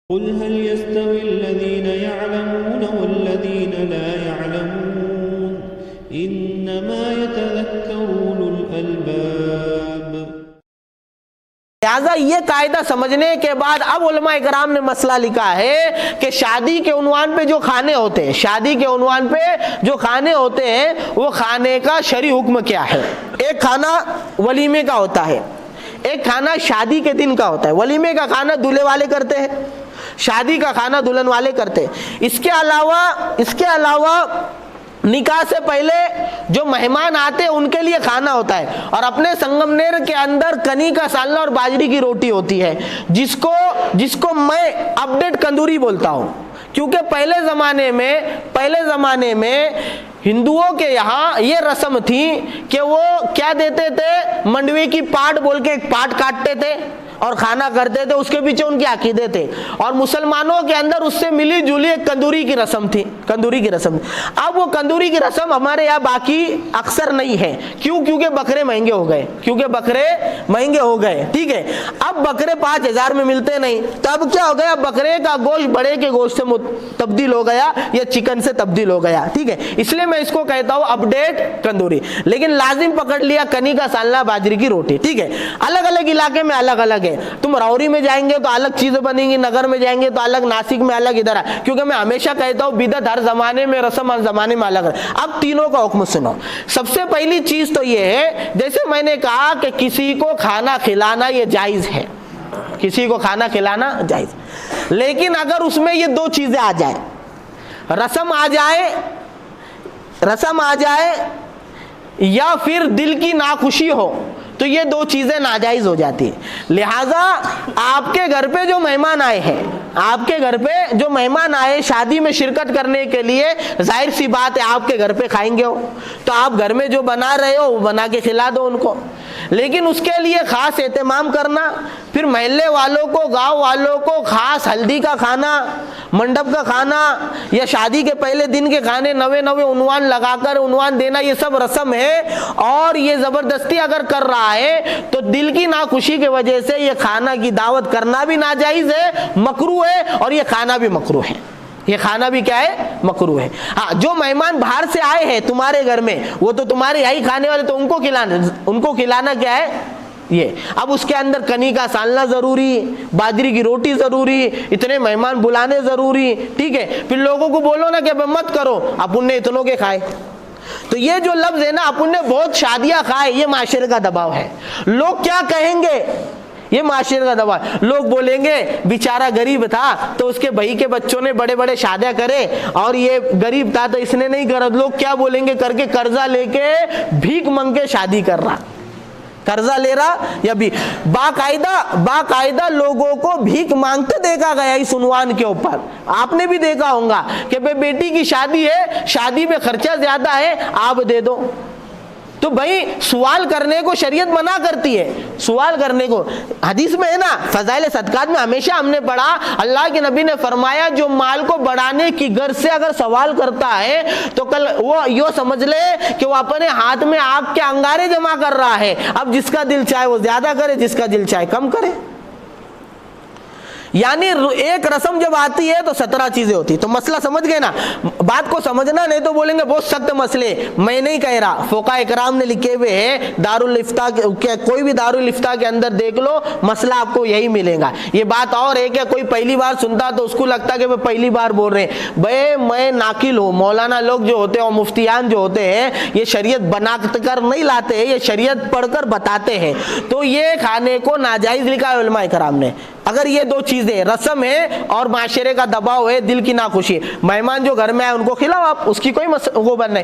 कुल हल यस्तविल्लज़ीन यअलमून वल्लज़ीन ला यअलमून इन्नमा यतज़क्करू उलुल अलबाब। लिहाजा ये कायदा समझने के बाद अब उलमा इकराम ने मसला लिखा है कि शादी के उन्वान पे जो खाने होते हैं, शादी के उन्वान पे जो खाने होते हैं वो खाने का शरई हुक्म क्या है। एक खाना वलीमे का होता है, एक खाना शादी के दिन का होता है। वलीमे का खाना दूल्हे वाले करते हैं, शादी का खाना दुल्हन वाले करते हैं। इसके अलावा निकाह से पहले जो मेहमान आते हैं उनके लिए खाना होता है। और अपने संगमनेर के अंदर कनी का सालना और बाजरी की रोटी होती है, जिसको मैं अपडेट कंदूरी बोलता हूँ, क्योंकि पहले ज़माने में हिंदुओं के यहाँ ये रस्म थी कि वो क्या देते थे, मंडवे की पाट बोल के एक पाट काटते थे और खाना करते थे, उसके पीछे उनके अकीदे थे। और मुसलमानों के अंदर उससे मिली जुली एक कंदूरी की रस्म थी, कंदूरी की रस्म। अब वो कंदूरी की रस्म हमारे यहाँ बाकी अक्सर नहीं है। क्यों? क्योंकि बकरे महंगे हो गए, ठीक है। अब बकरे 5,000 में मिलते नहीं, तब क्या हो गया, बकरे का गोश्त बड़े के गोश्त से तब्दील हो गया या चिकन से तब्दील हो गया, ठीक है। इसलिए मैं इसको कहता हूँ अपडेट कंदूरी। लेकिन लाजिम पकड़ लिया कनी का सालना बाजरी की रोटी, ठीक है। अलग अलग इलाके में अलग अलग है। तुम रावरी में जाएंगे तो अलग चीजें बनेंगी, नगर में जाएंगे तो अलग, नासिक में अलग, इधर। क्योंकि मैं हमेशा कहता हूं बिदअत हर जमाने में, रस्म हर जमाने में अलग है। अब तीनों का हुक्म सुनो। सबसे पहली चीज तो ये है, जैसे मैंने कहा कि किसी को खाना खिलाना ये जायज है, किसी को खाना खिलाना जायज। लेकिन अगर उसमें ये दो चीजें आ जाए, रस्म आ जाए या फिर दिल की नाखुशी हो, तो ये दो चीजें नाजायज हो जाती है। लिहाजा आपके घर पे जो मेहमान आए शादी में शिरकत करने के लिए, जाहिर सी बात है आपके घर पे खाएंगे हो, तो आप घर में जो बना रहे हो वो बना के खिला दो उनको। लेकिन उसके लिए खास एहतमाम करना, फिर महल्ले वालों को, गांव वालों को खास हल्दी का खाना, मंडप का खाना या शादी के पहले दिन के खाने नवे उन्वान लगाकर उन्वान देना, ये सब रस्म है। और ये जबरदस्ती अगर कर रहा है तो दिल की नाखुशी की वजह से ये खाना की दावत करना भी नाजायज है, मकरूह है, और ये खाना भी मकरूह है। ये खाना भी क्या है, मकरूह है। हाँ, जो मेहमान बाहर से आए हैं तुम्हारे घर में, वो तो तुम्हारे यही खाने वाले, तो उनको खिलाना क्या है ये। अब उसके अंदर कनी का सालना जरूरी, बाजरी की रोटी जरूरी, इतने मेहमान बुलाने जरूरी, ठीक है। फिर लोगों को बोलो ना कि मत करो, अपन ने इतनों के खाए। तो ये जो लफ्ज है ना, अपन ने बहुत शादियां खाए, ये माशरे का दबाव है। लोग क्या कहेंगे, ये माशरे का दबाव। लोग बोलेंगे बेचारा गरीब था तो उसके भाई के बच्चों ने बड़े बड़े शादियां करे, और ये गरीब था तो इसने नहीं करा। लोग क्या बोलेंगे करके कर्जा लेके भीख मांग के शादी कर रहा, कर्जा ले रहा या भी बाकायदा लोगों को भीख मांगते देखा गया इस उन्वान के ऊपर। आपने भी देखा होगा कि बेटी की शादी है, शादी में खर्चा ज्यादा है, आप दे दो। तो भाई सवाल करने को शरीयत मना करती है, सवाल करने को। हदीस में है ना, फजाइल सदकात में हमेशा हमने पढ़ा, अल्लाह के नबी ने फरमाया जो माल को बढ़ाने की गर्ज से अगर सवाल करता है तो कल वो यो समझ ले कि वो अपने हाथ में आग के अंगारे जमा कर रहा है। अब जिसका दिल चाहे वो ज्यादा करे, जिसका दिल चाहे कम करे। यानी एक रस्म जब आती है तो 17 चीजें होती। तो मसला समझ गए ना, बात को समझना, नहीं तो बोलेंगे बहुत सख्त मसले। मैं नहीं कह रहा, फुक़हा इकराम ने लिखे हुए हैं, दारुल इफ्ता के, कोई भी दारुल इफ्ता के अंदर देख लो, मसला आपको यही मिलेगा। ये बात और है कि कोई पहली बार सुनता तो उसको लगता कि वे पहली बार बोल रहे हैं। भाई मैं नाकिल हूँ, मौलाना लोग जो होते हैं और मुफ्तियान जो होते हैं, ये शरीयत बना कर नहीं लाते हैं, ये शरीयत पढ़कर बताते हैं। तो ये खाने को नाजायज लिखा है उलमा इकराम ने। अगर ये दो चीजें, रस्म है और माशरे का दबाव है, दिल की नाखुशी, मेहमान जो घर में आए उनको खिलाओ आप, उसकी कोई वो बन नहीं।